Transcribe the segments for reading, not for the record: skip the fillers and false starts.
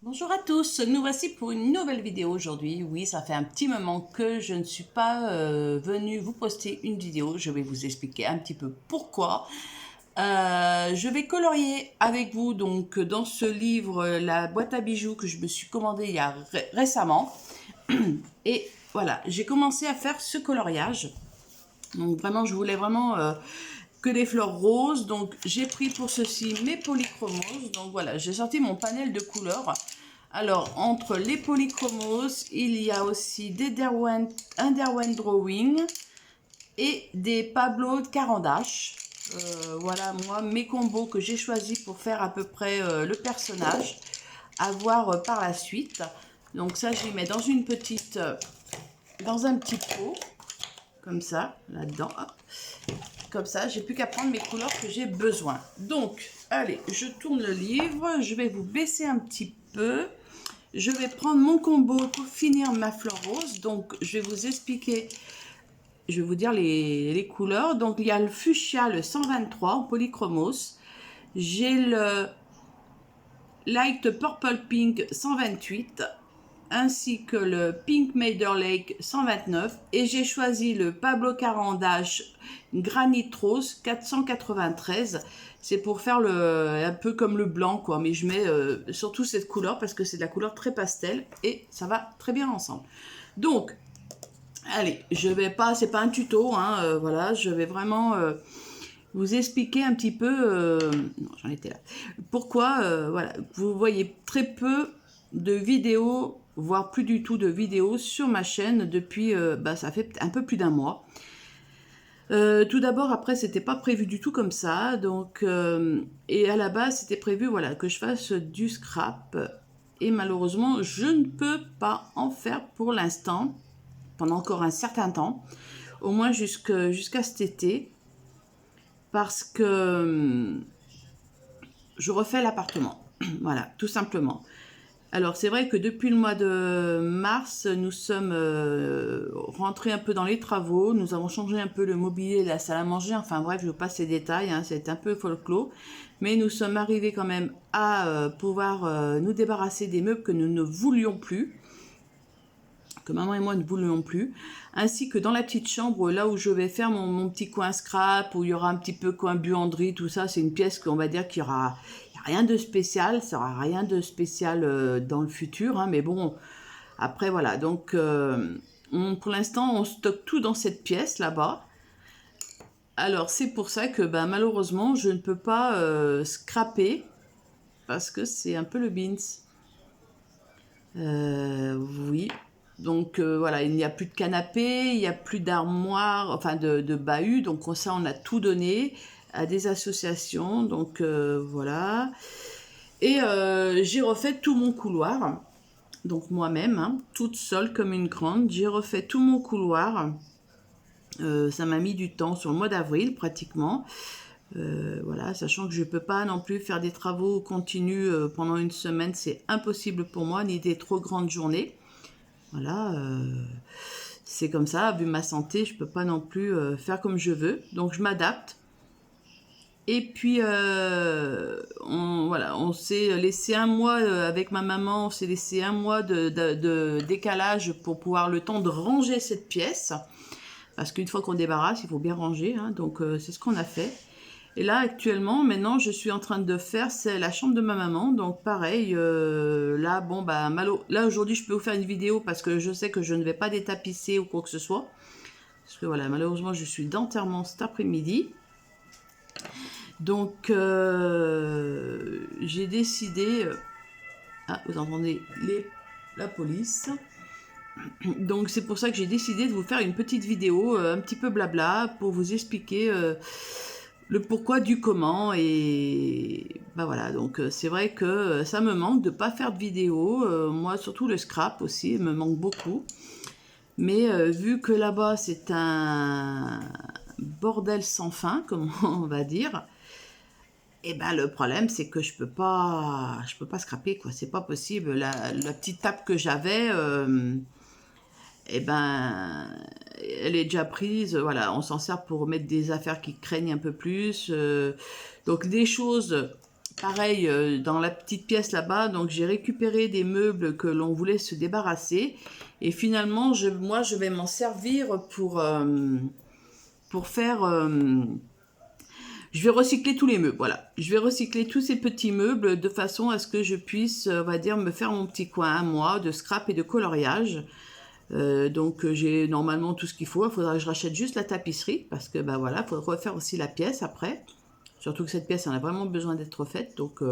Bonjour à tous, nous voici pour une nouvelle vidéo aujourd'hui. Oui, ça fait un petit moment que je ne suis pas venue vous poster une vidéo. Je vais vous expliquer un petit peu pourquoi. Je vais colorier avec vous donc dans ce livre la boîte à bijoux que je me suis commandée il y a récemment. Et voilà, j'ai commencé à faire ce coloriage. Donc vraiment, je voulais vraiment que des fleurs roses. Donc j'ai pris pour ceci mes polychromoses. Donc voilà, j'ai sorti mon panel de couleurs. Alors, entre les polychromoses, il y a aussi des Derwent Drawing et des Pablo Carandache. Voilà, moi, mes combos que j'ai choisis pour faire à peu près le personnage. À voir par la suite. Donc ça, j'y mets dans une petite, dans un petit pot, comme ça, là-dedans. Comme ça, j'ai plus qu'à prendre mes couleurs que j'ai besoin. Donc, allez, je tourne le livre. Je vais vous baisser un petit peu. Je vais prendre mon combo pour finir ma fleur rose. Donc, je vais vous expliquer, je vais vous dire les couleurs. Donc, il y a le fuchsia, le 123 en polychromos. J'ai le light purple pink 128, ainsi que le pink Madder Lake 129. Et j'ai choisi le Pablo Carandache Granit Rose 493. C'est pour faire un peu comme le blanc, quoi. Mais je mets surtout cette couleur parce que c'est de la couleur très pastel et ça va très bien ensemble. Donc, allez, je vais pas, c'est pas un tuto, hein, voilà, je vais vraiment vous expliquer un petit peu. Non, j'en étais là. Pourquoi, voilà, vous voyez très peu de vidéos, voire plus du tout de vidéos sur ma chaîne depuis, ça fait un peu plus d'un mois. Tout d'abord, après, c'était pas prévu du tout comme ça. Donc, et à la base, c'était prévu, voilà, que je fasse du scrap. Et malheureusement, je ne peux pas en faire pour l'instant, pendant encore un certain temps, au moins jusqu'à cet été, parce que je refais l'appartement. Voilà, tout simplement. Alors c'est vrai que depuis le mois de mars, nous sommes rentrés un peu dans les travaux, nous avons changé un peu le mobilier, la salle à manger, enfin bref, je vous passe les détails, hein, c'est un peu folklore, mais nous sommes arrivés quand même à pouvoir nous débarrasser des meubles que nous ne voulions plus, que maman et moi ne voulions plus, ainsi que dans la petite chambre, là où je vais faire mon petit coin scrap, où il y aura un petit peu coin buanderie, tout ça, c'est une pièce qu'on va dire qu'il y aura rien de spécial, ça aura rien de spécial dans le futur, hein, mais bon, après voilà, donc pour l'instant on stocke tout dans cette pièce là-bas. Alors c'est pour ça que malheureusement je ne peux pas scraper, parce que c'est un peu le beans. Oui. Donc voilà, il n'y a plus de canapé, il n'y a plus d'armoire, enfin de bahut. Donc ça, on a tout donné à des associations. Donc voilà. Et j'ai refait tout mon couloir. Donc moi-même, hein, toute seule comme une grande, j'ai refait tout mon couloir. Ça m'a mis du temps sur le mois d'avril pratiquement. Voilà, sachant que je ne peux pas non plus faire des travaux continus pendant une semaine, c'est impossible pour moi, ni des trop grandes journées. Voilà, c'est comme ça, vu ma santé, je ne peux pas non plus faire comme je veux, donc je m'adapte. Et puis, voilà, on s'est laissé un mois avec ma maman, on s'est laissé un mois de décalage pour pouvoir le temps de ranger cette pièce. Parce qu'une fois qu'on débarrasse, il faut bien ranger, hein, donc c'est ce qu'on a fait. Et là, actuellement, maintenant, je suis en train de faire, c'est la chambre de ma maman. Donc, pareil, là, bon, là, aujourd'hui, je peux vous faire une vidéo parce que je sais que je ne vais pas détapisser ou quoi que ce soit. Parce que voilà, malheureusement, je suis d'enterrement cet après-midi. Donc, j'ai décidé... ah, vous entendez la police. Donc, c'est pour ça que j'ai décidé de vous faire une petite vidéo, un petit peu blabla, pour vous expliquer... le pourquoi du comment. Et voilà, donc c'est vrai que ça me manque de pas faire de vidéo, moi surtout le scrap aussi me manque beaucoup, mais vu que là-bas c'est un bordel sans fin comme on va dire, et le problème c'est que je peux pas scraper, quoi, c'est pas possible. La petite table que j'avais, elle est déjà prise. Voilà, on s'en sert pour mettre des affaires qui craignent un peu plus. Donc des choses pareil, dans la petite pièce là-bas, donc j'ai récupéré des meubles que l'on voulait se débarrasser. Et finalement, moi, je vais m'en servir pour faire... je vais recycler tous les meubles, voilà. Je vais recycler tous ces petits meubles de façon à ce que je puisse, on va dire, me faire mon petit coin à moi de scrap et de coloriage. Donc j'ai normalement tout ce qu'il faut. Il faudra que je rachète juste la tapisserie parce que ben voilà, il faudra refaire aussi la pièce après. Surtout que cette pièce, elle a vraiment besoin d'être faite. Donc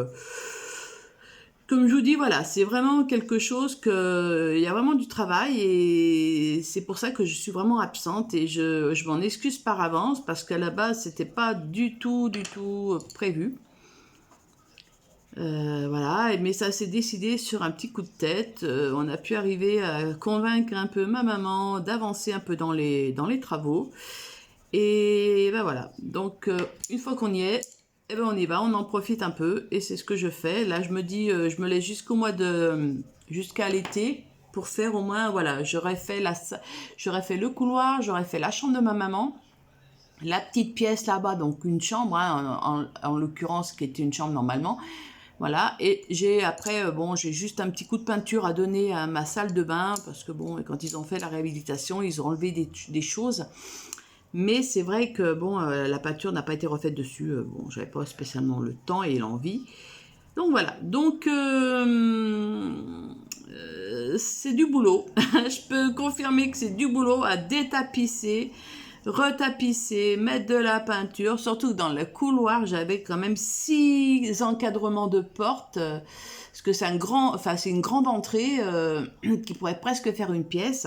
comme je vous dis, voilà, c'est vraiment quelque chose que il y a vraiment du travail et c'est pour ça que je suis vraiment absente et je m'en excuse par avance parce qu'à la base, c'était pas du tout prévu. Voilà, mais ça s'est décidé sur un petit coup de tête. On a pu arriver à convaincre un peu ma maman d'avancer un peu dans les travaux. Et ben voilà, donc une fois qu'on y est, eh ben on y va, on en profite un peu et c'est ce que je fais. Là, je me dis, je me laisse jusqu'à l'été pour faire au moins, voilà, j'aurais fait le couloir, j'aurais fait la chambre de ma maman, la petite pièce là-bas, donc une chambre, hein, en l'occurrence qui était une chambre normalement. Voilà, et j'ai après, bon, j'ai juste un petit coup de peinture à donner à ma salle de bain, parce que bon, quand ils ont fait la réhabilitation, ils ont enlevé des choses. Mais c'est vrai que bon, la peinture n'a pas été refaite dessus, bon, j'avais pas spécialement le temps et l'envie. Donc voilà, donc c'est du boulot. Je peux confirmer que c'est du boulot à détapisser, retapisser, mettre de la peinture, surtout que dans le couloir, j'avais quand même 6 encadrements de portes, parce que c'est une grande entrée qui pourrait presque faire une pièce.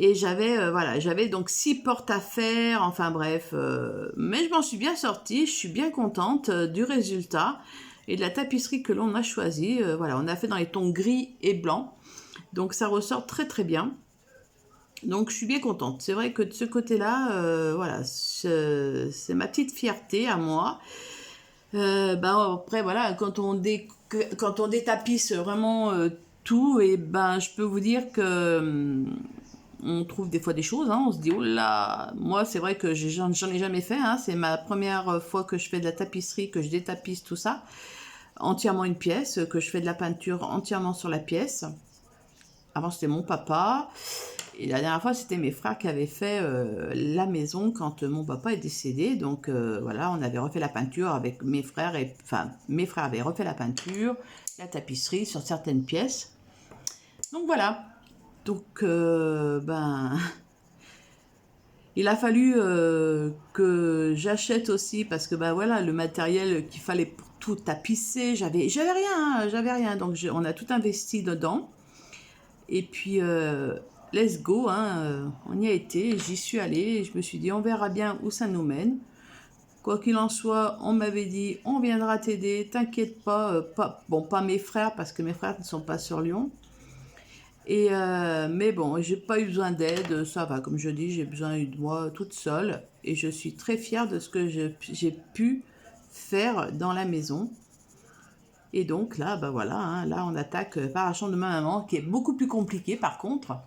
Et j'avais donc 6 portes à faire, enfin bref, mais je m'en suis bien sortie, je suis bien contente du résultat et de la tapisserie que l'on a choisie. Voilà, on a fait dans les tons gris et blanc, donc ça ressort très très bien. Donc je suis bien contente. C'est vrai que de ce côté-là, voilà, c'est ma petite fierté à moi. Après voilà, quand on détapisse vraiment tout, et ben je peux vous dire que on trouve des fois des choses, hein, on se dit oh là, moi c'est vrai que j'en ai jamais fait, hein, c'est ma première fois que je fais de la tapisserie, que je détapisse tout ça, entièrement une pièce, que je fais de la peinture entièrement sur la pièce. Avant c'était mon papa. Et la dernière fois, c'était mes frères qui avaient fait la maison quand mon papa est décédé. Donc voilà, on avait refait la peinture avec mes frères. Mes frères avaient refait la peinture, la tapisserie sur certaines pièces. Donc voilà. Donc, il a fallu que j'achète aussi parce que voilà, le matériel qu'il fallait pour tout tapisser, j'avais rien, hein, j'avais rien. Donc on a tout investi dedans. Et puis let's go, hein, on y a été, j'y suis allée, je me suis dit on verra bien où ça nous mène. Quoi qu'il en soit, on m'avait dit on viendra t'aider, t'inquiète pas, pas mes frères parce que mes frères ne sont pas sur Lyon. Et mais bon, j'ai pas eu besoin d'aide, ça va, comme je dis, j'ai besoin de moi toute seule et je suis très fière de ce que j'ai pu faire dans la maison. Et donc là, voilà, hein, là on attaque par la chambre de ma maman, qui est beaucoup plus compliquée par contre.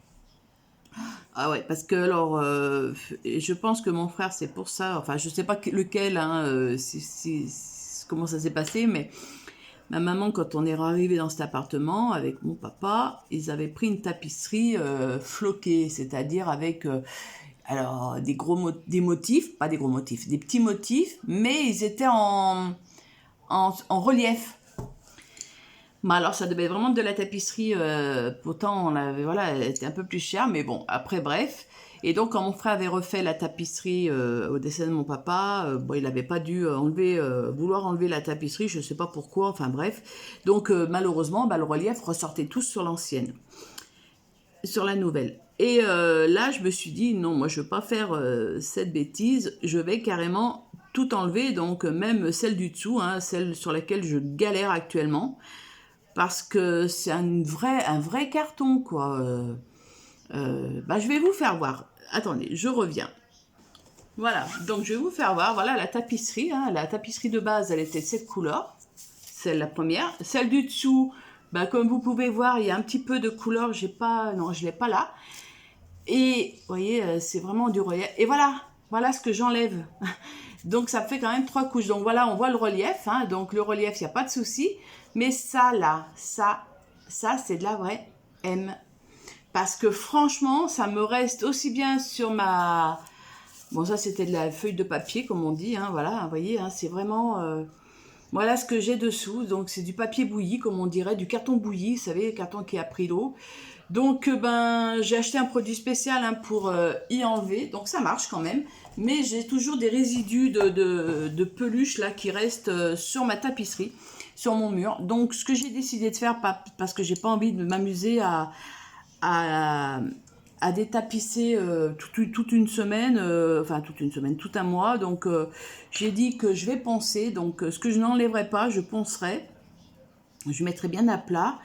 Ah ouais, parce que alors, je pense que mon frère, c'est pour ça, enfin je sais pas lequel, hein, comment ça s'est passé, mais ma maman, quand on est arrivé dans cet appartement avec mon papa, ils avaient pris une tapisserie floquée, c'est-à-dire avec alors des motifs, pas des gros motifs, des petits motifs, mais ils étaient en relief. Alors ça devait être vraiment de la tapisserie, pourtant voilà, elle était un peu plus chère, mais bon, après bref. Et donc quand mon frère avait refait la tapisserie au décès de mon papa, il n'avait pas dû vouloir enlever la tapisserie, je ne sais pas pourquoi, enfin bref. Donc malheureusement, le relief ressortait tous sur l'ancienne, sur la nouvelle. Et là, je me suis dit, non, moi je ne veux pas faire cette bêtise, je vais carrément tout enlever, donc même celle du dessous, hein, celle sur laquelle je galère actuellement. Parce que c'est un vrai carton, quoi. Je vais vous faire voir. Attendez, je reviens. Voilà, donc je vais vous faire voir. Voilà la tapisserie. Hein. La tapisserie de base, elle était de cette couleur. C'est la première. Celle du dessous, comme vous pouvez voir, il y a un petit peu de couleur. Non, je ne l'ai pas là. Et vous voyez, c'est vraiment du relief. Et voilà ce que j'enlève. Donc ça fait quand même 3 couches. Donc voilà, on voit le relief, hein. Donc le relief, il n'y a pas de souci. Mais ça là, ça c'est de la vraie M. Parce que franchement, ça me reste aussi bien sur ma... Bon, ça c'était de la feuille de papier, comme on dit, hein, voilà, vous voyez, hein, c'est vraiment... Voilà ce que j'ai dessous. Donc c'est du papier bouilli, comme on dirait, du carton bouilli, vous savez, le carton qui a pris l'eau. Donc ben j'ai acheté un produit spécial, hein, pour y enlever, donc ça marche quand même. Mais j'ai toujours des résidus de peluche là qui restent sur ma tapisserie, sur mon mur. Donc ce que j'ai décidé de faire, parce que j'ai pas envie de m'amuser à, à détapisser toute une semaine, enfin toute une semaine, tout un mois. Donc j'ai dit que je vais poncer, donc ce que je n'enlèverai pas, je poncerai. Je mettrai bien à plat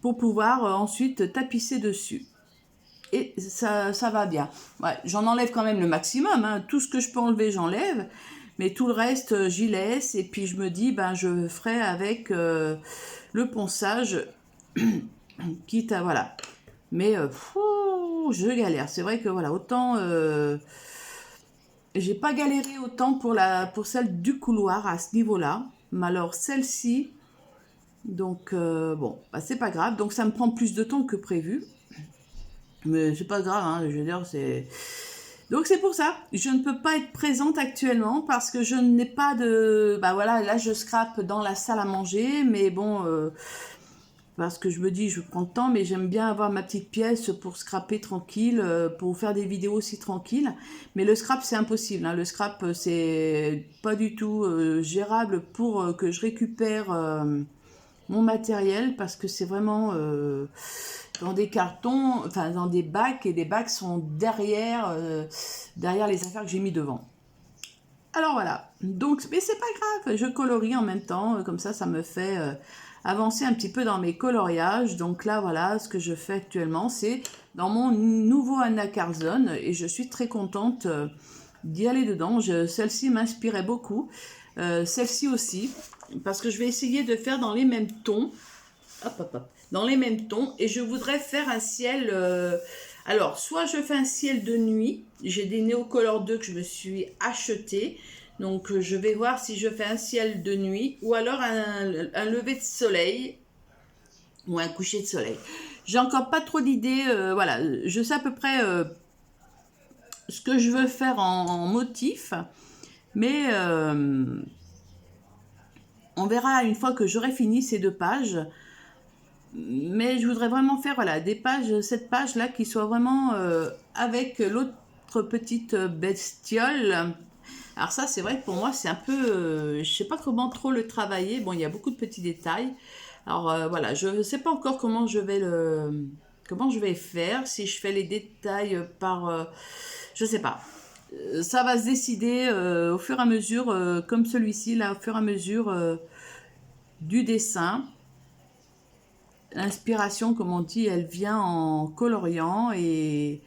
pour pouvoir ensuite tapisser dessus. Et ça va bien. Ouais, j'en enlève quand même le maximum, hein. Tout ce que je peux enlever, j'enlève. Mais tout le reste, j'y laisse. Et puis je me dis, ben, je ferai avec le ponçage, quitte à... Voilà. Mais je galère. C'est vrai que voilà, autant... j'ai pas galéré autant pour celle du couloir à ce niveau-là. Mais alors celle-ci... Donc, bon, bah, c'est pas grave. Donc, ça me prend plus de temps que prévu. Mais c'est pas grave, hein, je veux dire, c'est... Donc, c'est pour ça. Je ne peux pas être présente actuellement parce que je n'ai pas de... Bah voilà, là, je scrape dans la salle à manger. Mais bon, parce que je me dis, je prends le temps, mais j'aime bien avoir ma petite pièce pour scraper tranquille, pour faire des vidéos aussi tranquilles. Mais le scrap, c'est impossible, hein. Le scrap, c'est pas du tout gérable pour que je récupère... mon matériel, parce que c'est vraiment dans des cartons, enfin dans des bacs, et les bacs sont derrière les affaires que j'ai mis devant. Alors voilà, donc, mais c'est pas grave, je colorie en même temps, comme ça me fait avancer un petit peu dans mes coloriages. Donc là voilà, ce que je fais actuellement, c'est dans mon nouveau Anna Carzon, et je suis très contente d'y aller dedans. Celle-ci m'inspirait beaucoup, celle-ci aussi, parce que je vais essayer de faire dans les mêmes tons. Hop, hop, hop. Dans les mêmes tons. Et je voudrais faire un ciel... alors, soit je fais un ciel de nuit. J'ai des Neocolor 2 que je me suis acheté. Donc, je vais voir si je fais un ciel de nuit. Ou alors un lever de soleil. Ou un coucher de soleil. J'ai encore pas trop d'idées. Voilà, je sais à peu près ce que je veux faire en motif. Mais... on verra une fois que j'aurai fini ces 2 pages. Mais je voudrais vraiment faire voilà, des pages, cette page-là qui soit vraiment avec l'autre petite bestiole. Alors ça, c'est vrai que pour moi, c'est un peu... je sais pas comment trop le travailler. Bon, il y a beaucoup de petits détails. Alors voilà, je ne sais pas encore comment je vais faire. Si je fais les détails par... je sais pas. Ça va se décider au fur et à mesure, comme celui-ci, là, au fur et à mesure du dessin. L'inspiration, comme on dit, elle vient en coloriant, et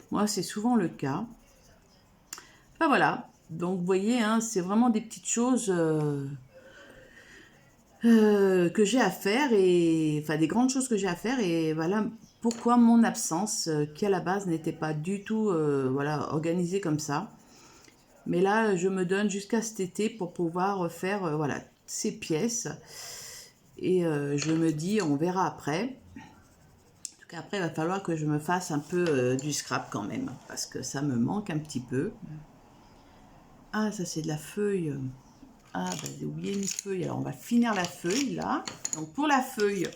moi, c'est souvent le cas. Enfin, voilà. Donc, vous voyez, hein, c'est vraiment des petites choses que j'ai à faire, et enfin, des grandes choses que j'ai à faire, et voilà pourquoi mon absence, qui à la base n'était pas du tout voilà, organisée comme ça. Mais là, je me donne jusqu'à cet été pour pouvoir faire voilà, ces pièces. Et je me dis, on verra après. En tout cas, après, il va falloir que je me fasse un peu du scrap quand même, parce que ça me manque un petit peu. Ah, ça c'est de la feuille. Ah, bah, j'ai oublié une feuille. Alors, on va finir la feuille, là. Donc, pour la feuille,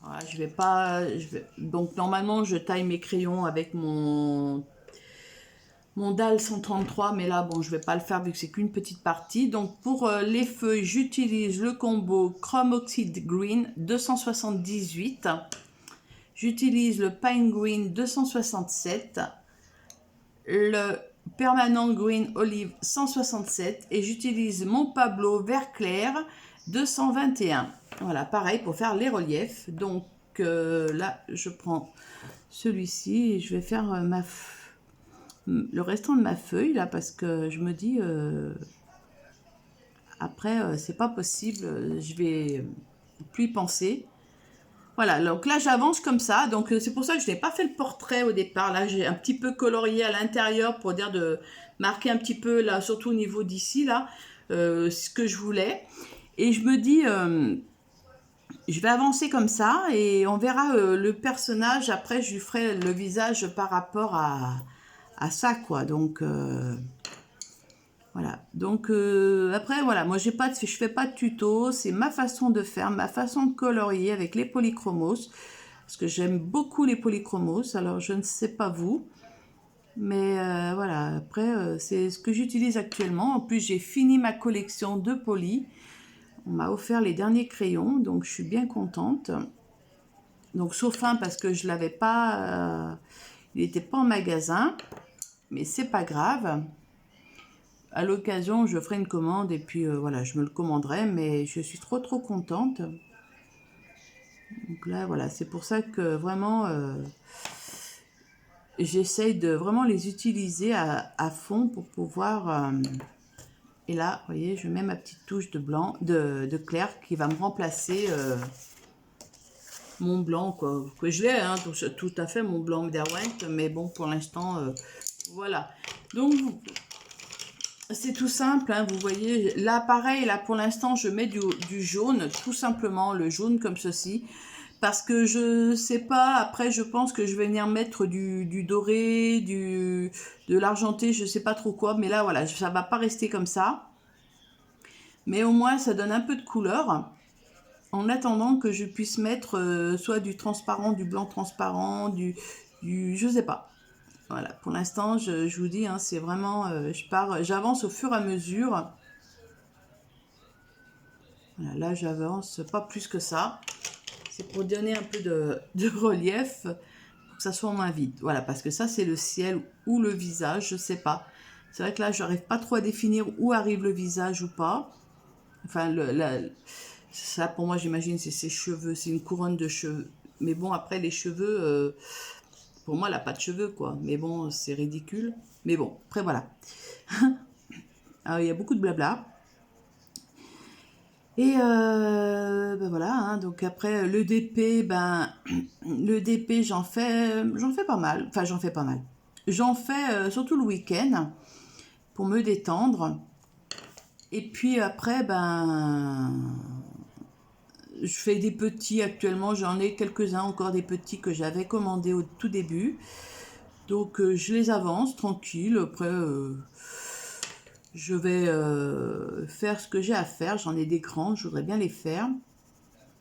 voilà, je vais pas... Donc, normalement, je taille mes crayons avec mon DAL 133, mais là, bon, je vais pas le faire vu que c'est qu'une petite partie. Donc, pour les feuilles, j'utilise le combo Chrome Oxide Green 278. J'utilise le Pine Green 267, le Permanent Green Olive 167, et j'utilise mon Pablo vert clair 221. Voilà, pareil pour faire les reliefs. Donc là, je prends celui-ci et je vais faire le restant de ma feuille là, parce que je me dis après c'est pas possible, je vais plus y penser. Voilà, donc là j'avance comme ça, donc c'est pour ça que je n'ai pas fait le portrait au départ. Là j'ai un petit peu colorié à l'intérieur pour dire de marquer un petit peu là, surtout au niveau d'ici là, ce que je voulais. Et je me dis, je vais avancer comme ça et on verra le personnage. Après je lui ferai le visage par rapport à ça quoi. Donc voilà. Donc après voilà, moi je fais pas de tuto, c'est ma façon de faire, ma façon de colorier avec les polychromos. Parce que j'aime beaucoup les polychromos, alors je ne sais pas vous, mais voilà, après c'est ce que j'utilise actuellement. En plus j'ai fini ma collection de poly, on m'a offert les derniers crayons, donc je suis bien contente. Donc sauf un parce que je l'avais pas, il n'était pas en magasin, mais c'est pas grave. À l'occasion je ferai une commande et puis voilà, je me le commanderai, mais je suis trop contente. Donc là voilà, c'est pour ça que vraiment... j'essaye de vraiment les utiliser à fond pour pouvoir... et là, vous voyez, je mets ma petite touche de blanc, de clair qui va me remplacer mon blanc, quoi. Que je l'ai, hein, tout à fait, mon blanc Derwent, mais bon, pour l'instant, voilà. Donc, c'est tout simple, hein, vous voyez. Là, pareil, là, pour l'instant, je mets du jaune, tout simplement, le jaune comme ceci. Parce que je sais pas, après je pense que je vais venir mettre du doré, de l'argenté, je sais pas trop quoi, mais là voilà, ça va pas rester comme ça. Mais au moins ça donne un peu de couleur, en attendant que je puisse mettre soit du transparent, du blanc transparent, je sais pas. Voilà, pour l'instant je vous dis, hein, c'est vraiment, j'avance au fur et à mesure. Voilà, là j'avance pas plus que ça. C'est pour donner un peu de relief. Que ça soit moins vide. Voilà, parce que ça, c'est le ciel ou le visage, je sais pas. C'est vrai que là, je n'arrive pas trop à définir où arrive le visage ou pas. Enfin, ça, pour moi, j'imagine, c'est ses cheveux, c'est une couronne de cheveux. Mais bon, après, les cheveux, pour moi, elle n'a pas de cheveux, quoi. Mais bon, c'est ridicule. Mais bon, après, voilà. Alors, il y a beaucoup de blabla. Et ben voilà, hein, donc après le DP, le DP j'en fais pas mal, enfin j'en fais pas mal. J'en fais surtout le week-end pour me détendre. Et puis après, je fais des petits actuellement, j'en ai quelques-uns encore des petits que j'avais commandés au tout début. Donc je les avance tranquille, après je vais faire ce que j'ai à faire, j'en ai des grands, je voudrais bien les faire.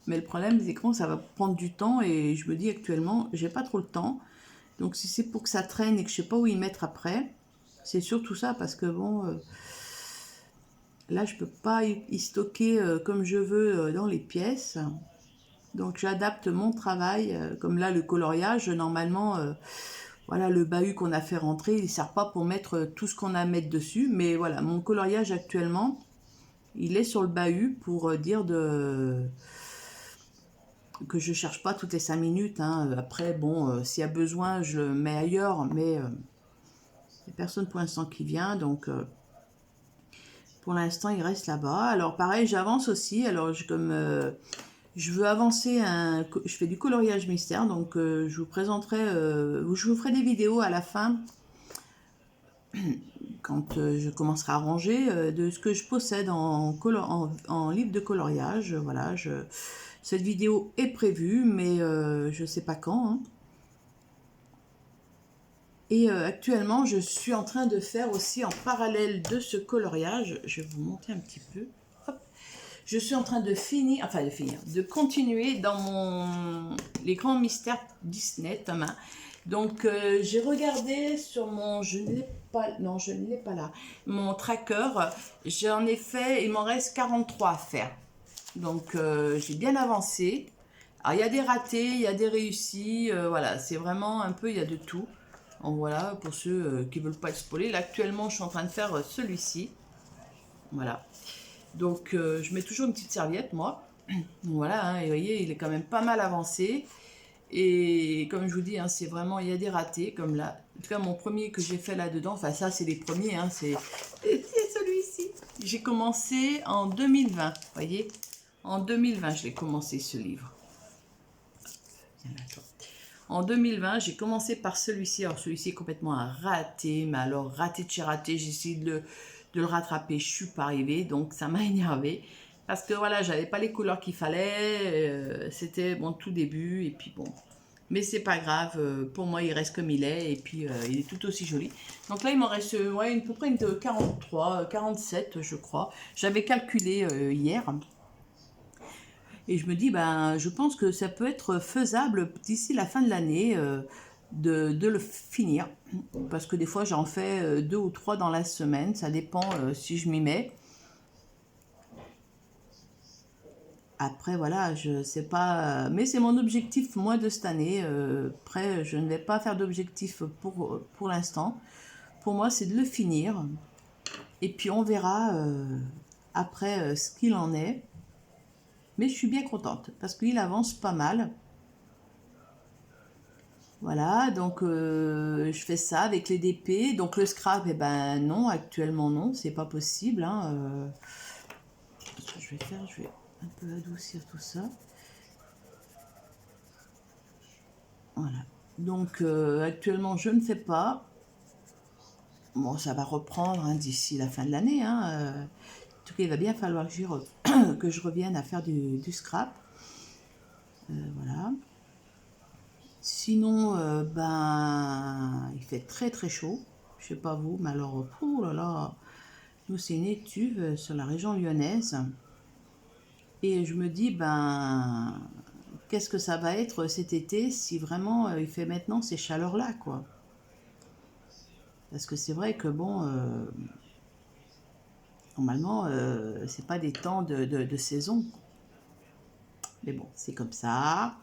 Mais le problème des écrans, ça va prendre du temps et je me dis actuellement, j'ai pas trop le temps. Donc si c'est pour que ça traîne et que je sais pas où y mettre après, c'est surtout ça parce que bon, là je peux pas y stocker comme je veux dans les pièces. Donc j'adapte mon travail, comme là le coloriage, normalement, voilà le bahut qu'on a fait rentrer, il ne sert pas pour mettre tout ce qu'on a à mettre dessus. Mais voilà, mon coloriage actuellement, il est sur le bahut pour dire que je cherche pas toutes les 5 minutes. Hein. Après, bon, s'il y a besoin, je le mets ailleurs, mais il n'y a personne pour l'instant qui vient, donc pour l'instant, il reste là-bas. Alors pareil, j'avance aussi. Alors comme je veux avancer, je fais du coloriage mystère, donc je vous présenterai, je vous ferai des vidéos à la fin, quand je commencerai à ranger, de ce que je possède en livre de coloriage. Voilà, cette vidéo est prévue, mais je ne sais pas quand. Hein. Et actuellement, je suis en train de faire aussi en parallèle de ce coloriage, je vais vous montrer un petit peu. Hop. Je suis en train de de continuer dans les grands mystères Disney, Thomas. Donc, j'ai regardé sur mon, je ne l'ai pas là, mon tracker, j'en ai fait, il m'en reste 43 à faire. Donc, j'ai bien avancé. Alors, il y a des ratés, il y a des réussis, voilà, c'est vraiment un peu, il y a de tout. Donc, voilà, pour ceux qui ne veulent pas être spoilés. Là, actuellement, je suis en train de faire celui-ci. Voilà. Donc, je mets toujours une petite serviette, moi. Donc, voilà, hein, et vous voyez, il est quand même pas mal avancé. Et comme je vous dis, hein, c'est vraiment, il y a des ratés, comme là. En tout cas, mon premier que j'ai fait là-dedans, enfin, ça, c'est les premiers, hein, c'est celui-ci. J'ai commencé en 2020, vous voyez. En 2020, je l'ai commencé, ce livre. En 2020, j'ai commencé par celui-ci. Alors celui-ci est complètement raté, mais alors raté de chez raté. J'ai essayé de le rattraper, je suis pas arrivée, donc ça m'a énervé. Parce que voilà, j'avais pas les couleurs qu'il fallait. C'était mon tout début, et puis bon. Mais c'est pas grave, pour moi il reste comme il est, et puis il est tout aussi joli. Donc là il m'en reste ouais, à peu près une de 43, 47 je crois. J'avais calculé hier. Et je me dis, ben, je pense que ça peut être faisable d'ici la fin de l'année de le finir. Parce que des fois, j'en fais 2 ou 3 dans la semaine. Ça dépend si je m'y mets. Après, voilà, je sais pas. Mais c'est mon objectif, moi, de cette année. Après, je ne vais pas faire d'objectif pour l'instant. Pour moi, c'est de le finir. Et puis, on verra après ce qu'il en est. Mais je suis bien contente parce qu'il avance pas mal. Voilà, donc je fais ça avec les DP. Donc le scrap, eh ben non, actuellement non, c'est pas possible. Hein, ce que je vais faire, je vais un peu adoucir tout ça. Voilà. Donc actuellement, je ne fais pas. Bon, ça va reprendre hein, d'ici la fin de l'année. Hein, en tout cas, il va bien falloir que je revienne à faire du scrap. Voilà. Sinon, ben, il fait très très chaud. Je sais pas vous, mais alors, oh là là, nous c'est une étuve sur la région lyonnaise. Et je me dis, ben, qu'est-ce que ça va être cet été si vraiment il fait maintenant ces chaleurs-là, quoi. Parce que c'est vrai que bon, normalement, c'est pas des temps de saison. Mais bon, c'est comme ça.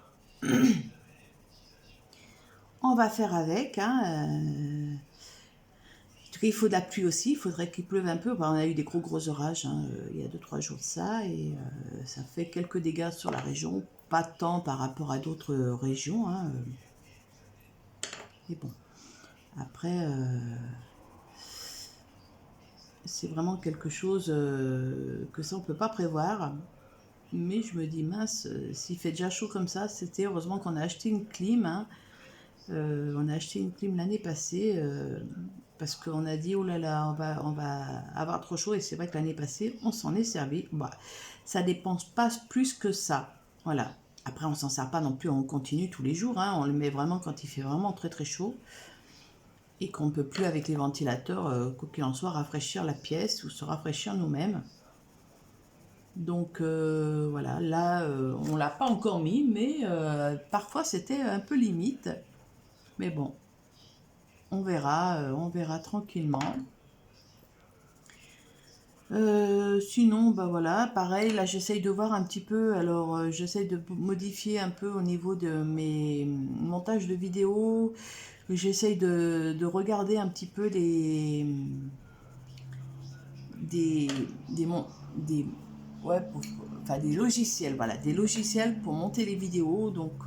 On va faire avec, hein. En tout cas, il faut de la pluie aussi, il faudrait qu'il pleuve un peu. Enfin, on a eu des gros orages hein, il y a 2-3 jours de ça, et ça fait quelques dégâts sur la région, pas tant par rapport à d'autres régions. Hein, mais bon, après, c'est vraiment quelque chose que ça, on ne peut pas prévoir. Mais je me dis, mince, s'il fait déjà chaud comme ça, c'était heureusement qu'on a acheté une clim. Hein. On a acheté une clim l'année passée parce qu'on a dit, oh là là, on va avoir trop chaud. Et c'est vrai que l'année passée, on s'en est servi. Bah, ça dépense pas plus que ça. Voilà. Après, on s'en sert pas non plus en continu tous les jours. Hein. On le met vraiment quand il fait vraiment très très chaud. Et qu'on ne peut plus avec les ventilateurs, quoi qu'il en soit, rafraîchir la pièce ou se rafraîchir nous-mêmes. Donc voilà, là, on ne l'a pas encore mis, mais parfois c'était un peu limite. Mais bon, on verra tranquillement. Sinon, bah voilà, pareil, là j'essaye de voir un petit peu, alors j'essaye de modifier un peu au niveau de mes montages de vidéos, j'essaye de regarder un petit peu des, des, ouais, enfin des logiciels, voilà, des logiciels pour monter les vidéos, donc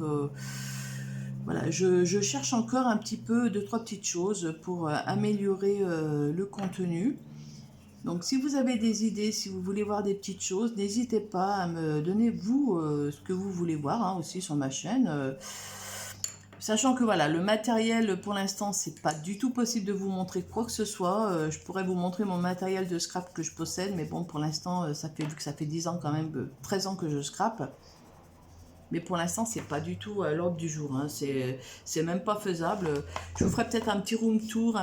voilà, je cherche encore un petit peu, 2-3 petites choses pour améliorer le contenu. Donc si vous avez des idées, si vous voulez voir des petites choses, n'hésitez pas à me donner vous ce que vous voulez voir hein, aussi sur ma chaîne. Sachant que voilà, le matériel pour l'instant c'est pas du tout possible de vous montrer quoi que ce soit. Je pourrais vous montrer mon matériel de scrap que je possède, mais bon pour l'instant vu que ça fait 10 ans quand même, 13 ans que je scrape. Mais pour l'instant c'est pas du tout à l'ordre du jour, hein. C'est même pas faisable. Je vous ferai peut-être un petit room tour,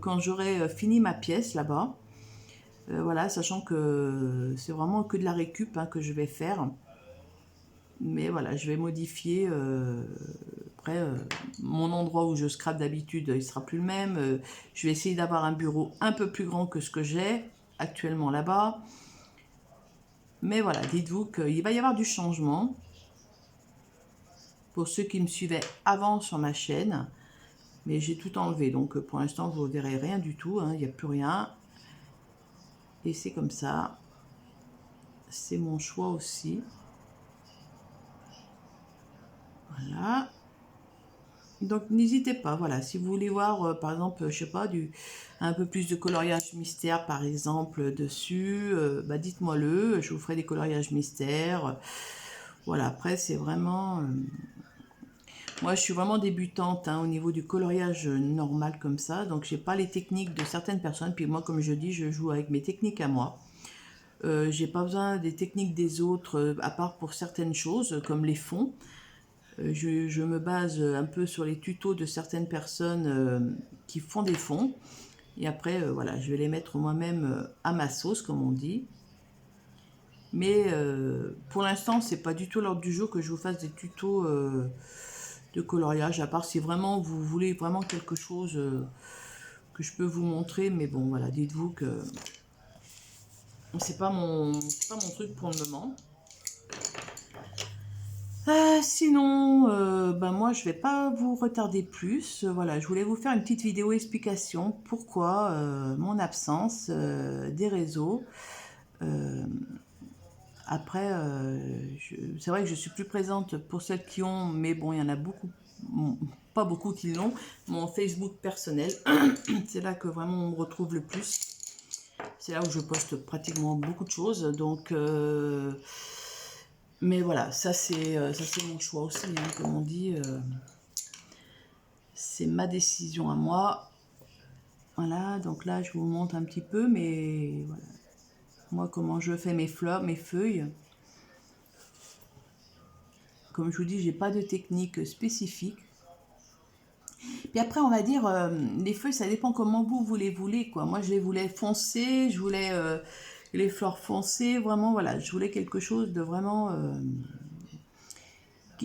quand j'aurai fini ma pièce là-bas. Voilà, sachant que c'est vraiment que de la récup hein, que je vais faire. Mais voilà, je vais modifier après mon endroit où je scrape d'habitude, il sera plus le même. Je vais essayer d'avoir un bureau un peu plus grand que ce que j'ai actuellement là-bas. Mais voilà, dites-vous qu'il va y avoir du changement. Pour ceux qui me suivaient avant sur ma chaîne, mais j'ai tout enlevé. Donc pour l'instant, vous ne verrez rien du tout. Hein, il n'y a plus rien. Et c'est comme ça. C'est mon choix aussi. Voilà. Donc n'hésitez pas, voilà, si vous voulez voir par exemple, je sais pas, un peu plus de coloriage mystère par exemple dessus, bah dites-moi je vous ferai des coloriages mystères. Voilà, après c'est vraiment... Moi, je suis vraiment débutante hein, au niveau du coloriage normal comme ça. Donc, j'ai pas les techniques de certaines personnes. Puis moi, comme je dis, je joue avec mes techniques à moi. J'ai pas besoin des techniques des autres, à part pour certaines choses, comme les fonds. Je me base un peu sur les tutos de certaines personnes qui font des fonds. Et après, voilà, je vais les mettre moi-même à ma sauce, comme on dit. Mais pour l'instant, c'est pas du tout l'ordre du jour que je vous fasse des tutos de coloriage, à part si vraiment vous voulez vraiment quelque chose que je peux vous montrer. Mais bon, voilà, dites-vous que c'est pas mon truc pour le moment. Sinon, ben moi je vais pas vous retarder plus. Voilà, je voulais vous faire une petite vidéo explication pourquoi mon absence des réseaux. Euh, Après, c'est vrai que je suis plus présente pour celles qui ont, mais bon, il y en a beaucoup, pas beaucoup qui l'ont. Mon Facebook personnel, c'est là que vraiment on me retrouve le plus. C'est là où je poste pratiquement beaucoup de choses. Donc, mais voilà, ça c'est mon choix aussi, hein, comme on dit. C'est ma décision à moi. Voilà, donc là je vous montre un petit peu, mais voilà. Moi, comment je fais mes fleurs, mes feuilles. Comme je vous dis, j'ai pas de technique spécifique. Puis après, on va dire, les feuilles, ça dépend comment vous les voulez, quoi. Moi, je les voulais foncées, je voulais les fleurs foncées, vraiment, voilà. Je voulais quelque chose de vraiment...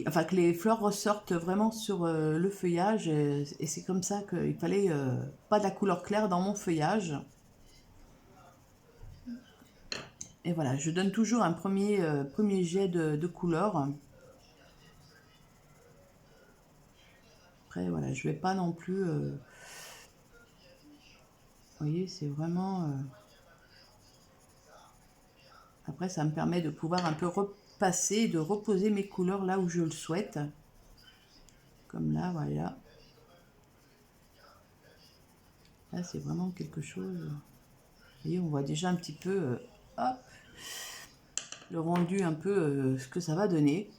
enfin, que les fleurs ressortent vraiment sur le feuillage. Et c'est comme ça qu'il fallait pas de la couleur claire dans mon feuillage. Et voilà, je donne toujours un premier jet de couleur. Après, voilà, je vais pas non plus... vous voyez, c'est vraiment... Après, ça me permet de pouvoir un peu repasser, de reposer mes couleurs là où je le souhaite. Comme là, voilà. Là, c'est vraiment quelque chose... Vous voyez, on voit déjà un petit peu... hop, le rendu un peu ce que ça va donner.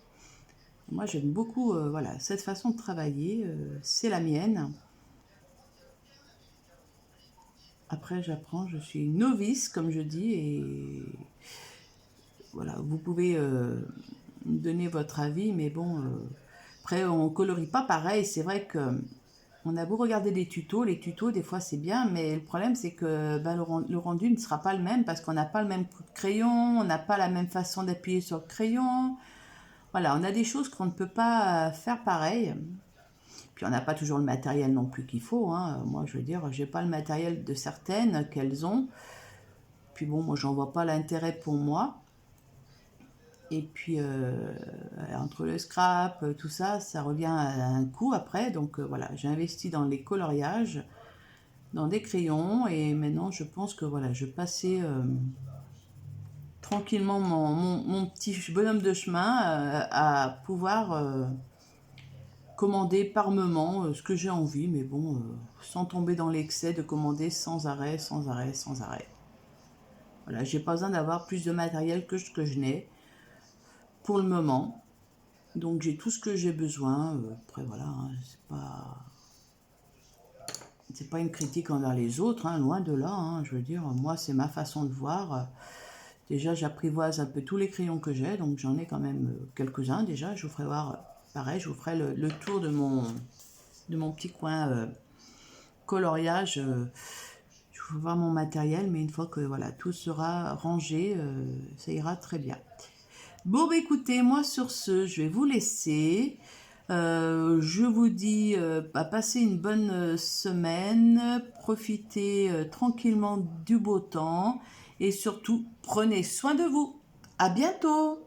Moi, j'aime beaucoup voilà, cette façon de travailler. C'est la mienne. Après, j'apprends. Je suis novice, comme je dis. Et voilà, vous pouvez me donner votre avis. Mais bon, après, on colorie pas pareil. C'est vrai que on a beau regarder des tutos. Les tutos, des fois, c'est bien. Mais le problème, c'est que ben, le rendu ne sera pas le même parce qu'on n'a pas le même coup de crayon. On n'a pas la même façon d'appuyer sur le crayon. Voilà, on a des choses qu'on ne peut pas faire pareil. Puis on n'a pas toujours le matériel non plus qu'il faut. Hein. Moi, je veux dire, j'ai pas le matériel de certaines qu'elles ont. Puis bon, moi, j'en vois pas l'intérêt pour moi. Et puis, entre le scrap, tout ça, ça revient à un coût après. Donc voilà, j'ai investi dans les coloriages, dans des crayons. Et maintenant, je pense que voilà, je passais tranquillement mon petit bonhomme de chemin à pouvoir commander par moment ce que j'ai envie, mais bon, sans tomber dans l'excès de commander sans arrêt, sans arrêt, sans arrêt. Voilà, j'ai pas besoin d'avoir plus de matériel que ce que je n'ai pour le moment. Donc j'ai tout ce que j'ai besoin. Après voilà, hein, c'est pas une critique envers les autres, hein, loin de là. Hein, je veux dire, moi c'est ma façon de voir. Déjà j'apprivoise un peu tous les crayons que j'ai, donc j'en ai quand même quelques-uns déjà. Je vous ferai voir, pareil, je vous ferai le tour de mon petit coin coloriage. Je vous voir mon matériel, mais une fois que voilà tout sera rangé, ça ira très bien. Bon, bah, écoutez, moi sur ce, je vais vous laisser. Je vous dis, passez une bonne semaine, profitez tranquillement du beau temps et surtout, prenez soin de vous. À bientôt!